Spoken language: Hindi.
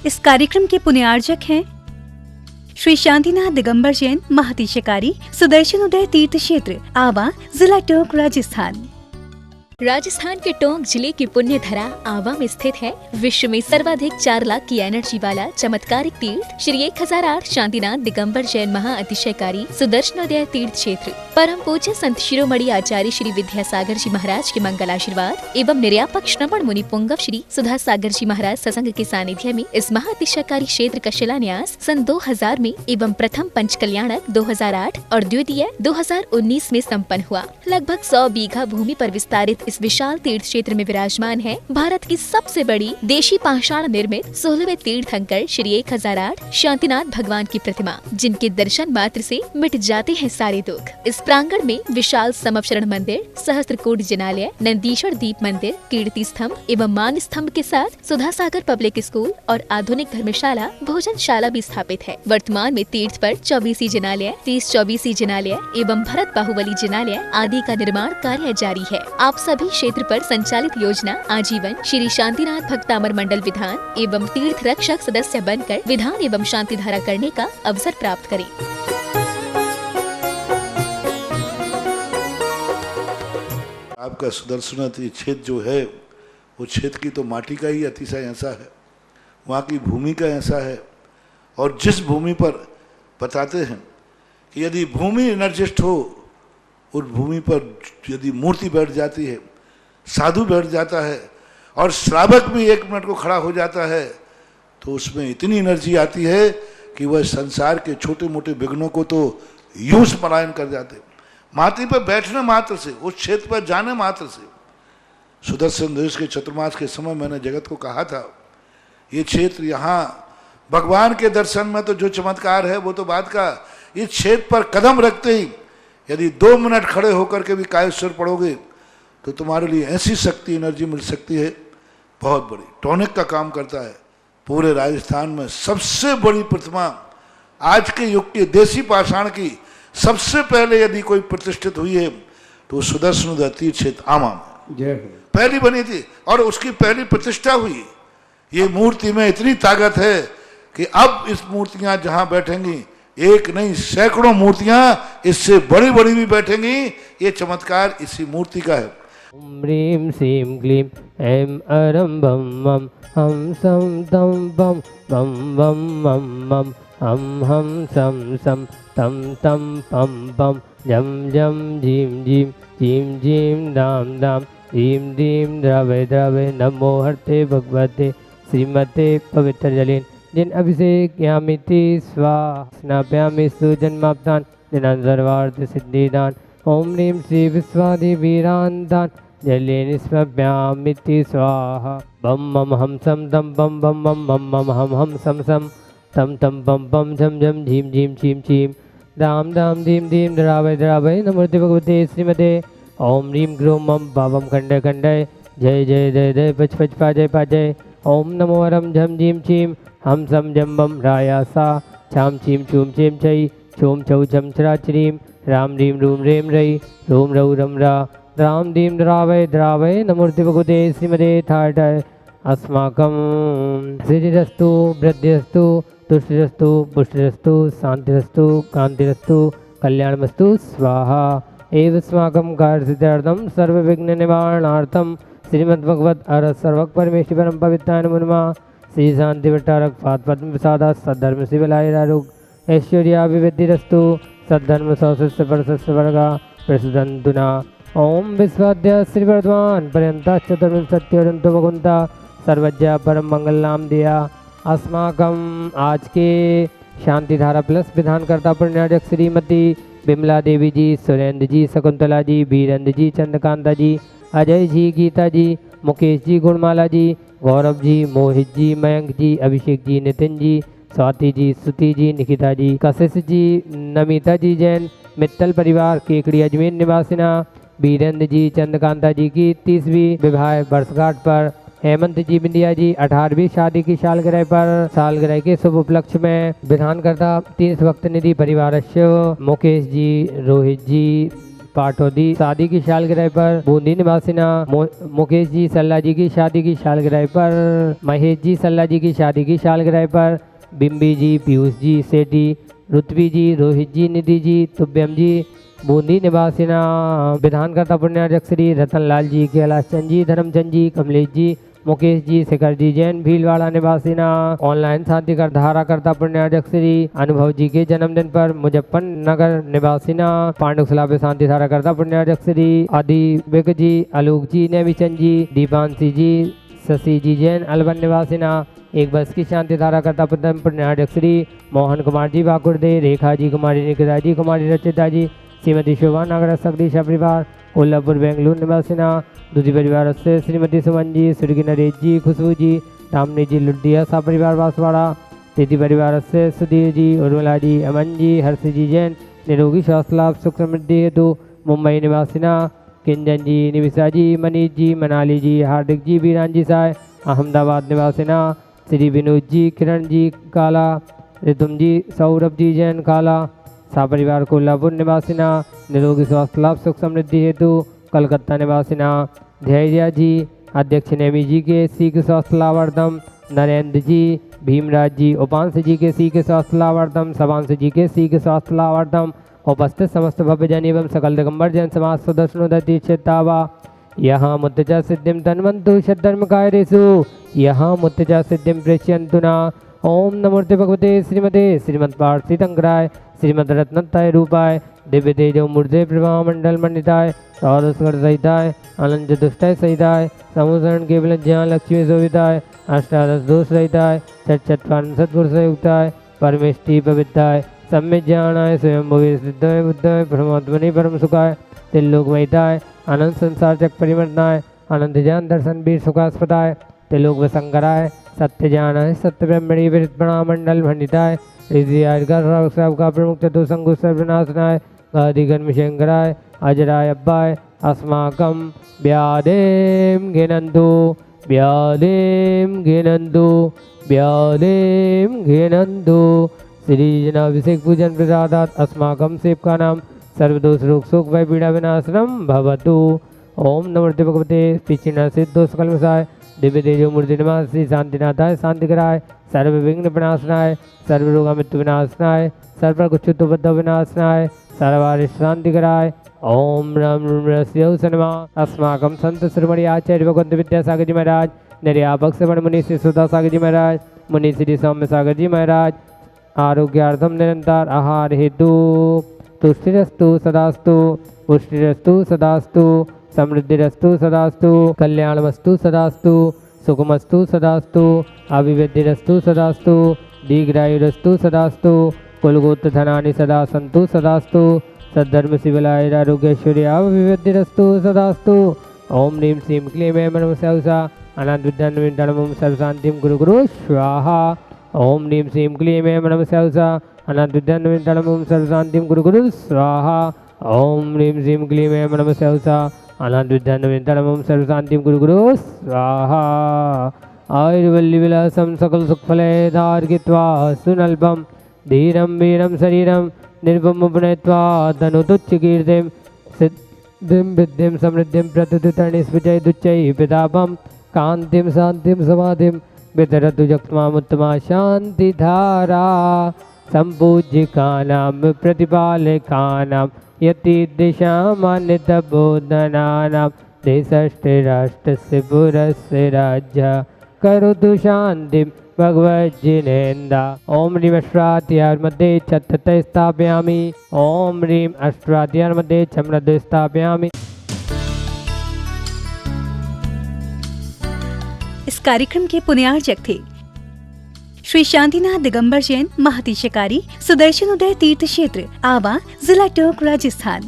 इस कार्यक्रम के पुण्यार्जक हैं श्री शांतिनाथ दिगंबर जैन महातिशकारी सुदर्शन उदय तीर्थ क्षेत्र आवा, जिला टोंक, राजस्थान। राजस्थान के टोंक जिले की पुण्य धरा आवा में स्थित है विश्व में सर्वाधिक 4 लाख की एनर्जी वाला चमत्कारिक तीर्थ श्री 1008 शांतिनाथ दिगंबर जैन महाअतिशयकारी सुदर्शनोदय तीर्थ क्षेत्र। परम पूज्य संत शिरोमणि आचार्य श्री विद्यासागर जी महाराज के मंगल आशीर्वाद एवं निर्यापक श्रवण मुनि पुंगव श्री सुधा सागर जी महाराज सत्संग के सानिध्य में इस महाअतिशयकारी क्षेत्र का शिलान्यास सन 2000 में एवं प्रथम पंच कल्याणक 2008 और द्वितीय 2019 में संपन्न हुआ। लगभग 100 बीघा भूमि पर विस्तारित इस विशाल तीर्थ क्षेत्र में विराजमान है भारत की सबसे बड़ी देशी पाषाण निर्मित 16वें तीर्थंकर श्री 1008 शांतिनाथ भगवान की प्रतिमा, जिनके दर्शन मात्र से मिट जाते हैं सारे दुख। इस प्रांगण में विशाल समवशरण मंदिर, सहस्त्रकोट जिनालय, नंदीश्वर दीप मंदिर, कीर्ति स्तंभ एवं मान स्तंभ के साथ सुधा सागर पब्लिक स्कूल और आधुनिक धर्मशाला, भोजनशाला भी स्थापित है। वर्तमान में तीर्थ पर 24 जिनालय, 30-24 जिनालय एवं भरत बाहुबली जिनालय आदि का निर्माण कार्य जारी है। आप सभी क्षेत्र पर संचालित योजना आजीवन श्री शांतिनाथ भक्तामर मंडल विधान एवं तीर्थ रक्षक सदस्य बनकर विधान एवं शांति धारा करने का अवसर प्राप्त करें। आपका सुदर्शन क्षेत्र जो है वो क्षेत्र की तो माटी का ही अतिशय ऐसा है, वहाँ की भूमि का ऐसा है। और जिस भूमि पर बताते हैं कि यदि भूमि एनर्जिस्ट हो, उस भूमि पर यदि मूर्ति बैठ जाती है, साधु बैठ जाता है और श्रावक भी 1 मिनट को खड़ा हो जाता है, तो उसमें इतनी एनर्जी आती है कि वह संसार के छोटे मोटे विघ्नों को तो यूं पलायन कर जाते। माटी पर बैठने मात्र से, उस क्षेत्र पर जाने मात्र से, सुदर्शन देश के चतुर्मास के समय मैंने जगत को कहा था, ये क्षेत्र यहाँ भगवान के दर्शन में तो जो चमत्कार है वो तो बात का, इस क्षेत्र पर कदम रखते ही यदि 2 मिनट खड़े होकर के भी कायेश्वर पढ़ोगे तो तुम्हारे लिए ऐसी शक्ति एनर्जी मिल सकती है बहुत बड़ी। टॉनिक का काम करता है। पूरे राजस्थान में सबसे बड़ी प्रतिमा आज के युग के देसी पाषाण की सबसे पहले यदि कोई प्रतिष्ठित हुई है तो सुदर्शन तीर्थ क्षेत्र आमा में पहली बनी थी और उसकी पहली प्रतिष्ठा हुई। ये मूर्ति में इतनी ताकत है कि अब इस मूर्तियां जहां बैठेंगी, एक नहीं सैकड़ों मूर्तियां इससे बड़ी बड़ी भी बैठेंगी। ये चमत्कार इसी मूर्ति का है। ओम ह्रीं श्रीं क्लीं ऐं अरं बम मम हम सम तम बम बम बम मम मम हम सम सम तम तम पम पम जम जम झीं झीं झीं झीं दाम दाम ह्रीं ह्रीं द्रवे द्रवे नमो हर्ते भगवते श्रीमते पवित्र जलेन जिन अभिषेक यामिति स्वाहा स्नाप्यामि सुजन्माप्तान जिनान सर्वार्थ सिद्धिदान। ओम ह्रीं श्री विश्वादिवीरान्तान जले निष्प्यामिति स्वाहा। बम मम हम सम तम बम बम मम मम मम हम सम सम तम तम बम बम झम झम झीम झीम छीम छीम दाम दाम धीम धीम द्रावय द्रावय नमोते भगवते श्रीमते। ओम ह्रीं ग्रों मम भावम खंडय खंडय जय जय जय जय पच पच पाजय पाजय। ओम नमो हरम झम झीम छीम हम सम जम बम राया सा छाम छीम छूम छेम छई छूम छौ छम छरा छरीम राम रीम रूम रेम रई रोम रऊ रम रा राम दीम द्रावय द्रावय नमोर्ति भगवते श्रीमते थाय थाय। अस्माकं सिद्धिरस्तु वृद्धिरस्तु तुष्टिरस्तु पुष्टिरस्तु शांतिरस्तु कांतिरस्तु कल्याणमस्तु स्वाहा। एवस्माकं कार्यसिद्ध्यर्थं सर्वविघ्न निवारणार्थं श्रीमद्भगवत अर सर्वक परमेश्वरं पवित्राय नमः। श्री शांति भट्टारक पाद पद्म प्रसादा सद्धर्म शिवलायरारोग ऐश्वर्याभिवृद्धिरस्तु सद्धर्म सौसस्य परसस्य वर्गा प्रसदन्तुना। ओम विश्वाद्य श्री वर्धमान पर्यंता चतुर्विंशत्यरंतो भगवंता सर्वज्ञ परम मंगल नाम दिया। अस्माकम आज के शांति धारा प्लस विधानकर्ता पुण्यार्जक श्रीमती बिमला देवी जी, सुरेंद्र जी, शकुंतला जी, वीरेंद्र जी, चंद्रकांता जी, अजय जी, गीता जी, मुकेश जी, गुणमाला जी, गौरव जी, मोहित जी, मयंक जी, अभिषेक जी, नितिन जी, स्वाति जी, सुति जी, निकिता जी, कशिश जी, नमिता जी जैन, मित्तल परिवार केकड़ी अजमेर निवासिना, वीरेंद्र जी, चंद्रकांता जी की 30वीं विवाह वर्षगांठ पर, हेमंत जी बिंदिया जी 18वीं शादी की सालगिरह पर सालगिरह के शुभ उपलक्ष्य में विधानकर्ता तीर्थ भक्त निधि परिवार मुकेश जी, रोहित जी, पाठौदी शादी की सालगिरह पर, बूंदी निवासिना मुकेश जी सल्ला जी की शादी की सालगिरह पर, महेश जी सल्ला जी की शादी की सालगिरह पर, बिम्बी जी, पीयूष जी सेठी, रुतवी जी, रोहित जी, निधि जी, तुभ्यम जी, बूंदी निवासिना विधानकर्ता पुण्यार्चक श्री रतन लाल जी, कैलाश चंद जी, धर्मचंद जी, कमलेश जी, मुकेश जी, शेखर जी जैन, भीलवाड़ा निवासिना ऑनलाइन शांति कर धाराकर्ता पुण्यार्चक श्री अनुभव जी के जन्मदिन पर मुजफ्फरनगर निवासिना पांडुकला पे शांति धाराकर्ता पुण्यार्चक श्री आदिविक जी, आलोक जी, नेमीचंद जी, दीपांशी जी, शशि जी जैन, अलवन निवासिना एक बस की शांति धाराकर्ता पुण्यार्चक श्री मोहन कुमार जी बाकुरदे, रेखा जी कुमारी, निकिता जी कुमारी, रचिता जी, श्रीमती शोभा नागर, सगदीश परिवार कोल्हापुर बेंगलुरु निवासिना दूधी परिवार से श्रीमती सुमन जी, स्वर्गीय नरेश जी, खुशबू जी, रामनी जी, लुडिया सा परिवार बांसवाड़ा, तिथि परिवार से सुधीर जी, उर्मिला जी, अमन जी, हर्षी जी जैन, निरोगी स्वास्थ्य लाभ सुख समृद्धि हेतु मुंबई निवासिना किंजन जी, निविशा जी, मनीष जी, मनाली जी, हार्दिक जी, बीरान जी साय, अहमदाबाद निवासिना श्री विनोद जी, किरण जी काला, रितुम जी, सौरभ जी जैन काला, सापरिवार कोल्हापुर निवासिना निरोगी स्वास्थ्य लाभ सुख समृद्धि हेतु कलकत्ता निवासिना धैर्या जी, अध्यक्ष नेमी जी के सी के स्वास्थ्य लाभार्थम, नरेंद्र जी, भीमराज जी, उपांश जी के सी के स्वास्थ्य लाभार्थम, सवांश जी के सी के स्वास्थ्य लाभार्थम, उपस्थित समस्त भव्य जन एवं सकल दिगंबर जैन समाज सुदर्शनोदय तीर्थावा यहाँ मुत्तजा सिद्धिम तन्वन्तु षद्धर्म कार्येषु यहाँ मुत्तजा सिद्धिम प्रेष्यन्तु न। ओम नमोर्ते भगवते श्रीमते श्रीमद्भारतीतंकराय श्रीमद रत्नत्राय रूपाय दिव्य तेजो मूर्ते प्रभा मंडल मंडिताय सौरस्कर सहिताय अनंत दुष्टाय सहिताय समुसरण केवल ज्ञान लक्ष्मी शोभिताय अष्टादश दोष रहिताय चतुर्थ सत्पुरुष युक्ताय परमेष्टि पवित्राय सम्यक ज्ञानाय स्वयं भवे सिद्धाय बुद्धाय परमात्मने परम सुखाय त्रिलोकमयिताय अनंत संसार चक परिवर्तनाय अनंत ज्ञान दर्शन वीर सुखास्पदाय त्रिलोक वसंकराय सत्य ज्ञानाय सत्य ब्रह्मणि विरत्पणा मंडल भंडिताय का प्रमुख चतुसंगु सर्वनाशनाय गादिगर्म शंकराय अजराय अब्बाय अस्माकं व्यादेम घिनन्तु व्यादेम घिनन्तु व्यादेम घिनन्तु श्री जनाभिषेक पूजन प्रसादात अस्माकं सेवका नाम सर्वदोष रोग शोक भय पीड़ा विनाशनम भवतु। ओम नमोर्ते भगवते पिछिना सिद्धोष कलमसाय दिव्य तेजो मूर्ति नमः श्री शांतिनाथाय शांतिकराय सर्व विघ्न विनाशनाय सर्व रोग मृत्यु विनाशनाय सर्व कुच्छुत्वबद्ध विनाशनाय सर्वारि शांतिकराय ओम राम रस्यौ सनमा अस्माकं संत श्रीमणि आचार्य भगवंत विद्यासागर जी महाराज निर्यापक श्रवण मुनि श्री सुधा सागर जी महाराज मुनि श्री सौम्य सागर जी महाराज आरोग्यार्थम निरंतर आहार हेतु तुष्टिरस्तु सदास्तु पुष्टिरस्तु सदास्तु समृद्धिरस्तु सदास्तु कल्याणमस्तु सदास्तु सुखमस्तु सदास्तु अभिवृद्धिरस्तु सदास्तु दीर्घायुरस्तु सदास्तु कुलगोत्र धनानि सदा सन्तु सदास्तु सद्धर्म शिवलायरारोग्यैश्वर्याभिवृद्धिरस्तु सदास्तु। ओम ह्रीं श्रीं क्लीं ऐं मनमसहसा अनाद्विद्यान्वितनमं सर्वशान्तिं गुरु गुरु स्वाहा। ओम ह्रीं श्रीं क्लीं ऐं मनमसहसा अनाद्विद्यान्वितनमं सर्वशान्तिं गुरु गुरु स्वाहा। ओम ह्रीं श्रीं क्लीं ऐं मनमसहसा अनाद्विद्यान्वितनमं सर्वशान्तिं गुरु गुरु स्वाहा। आयुर्वल्लिविलासं सकल सुखफलैर्धार्गित्वा सुनल्पं धीरं वीरं शरीरं निर्भमुपनयित्वा धनुतुच्छकीर्तिं सिद्धिं विद्धिं समृद्धिं प्रतुतरणिस्विजयदुच्चैः पितापं कान्तिं शान्तिं समाधिं वितरतु जक्त्वामुत्तमा शान्तिधारा। सम्पूज्यकानां प्रतिपालकानां यतिदिशामान्यतबोधनानां देशष्टराष्ट्रस्य पुरस्य राज्य करोतु शान्तिं भगवज्जिनेन्द्र। ओम ह्रीं अष्टाध्याय मध्ये छत्तते स्थापयामि। ओम ह्रीं अष्टाध्याय मध्ये छमृद्ध स्थापयामि। इस कार्यक्रम के पुण्यार्चक थे श्री शांतिनाथ दिगंबर जैन महातिशकारी सुदर्शन उदय तीर्थ क्षेत्र आवा जिला टोंक राजस्थान।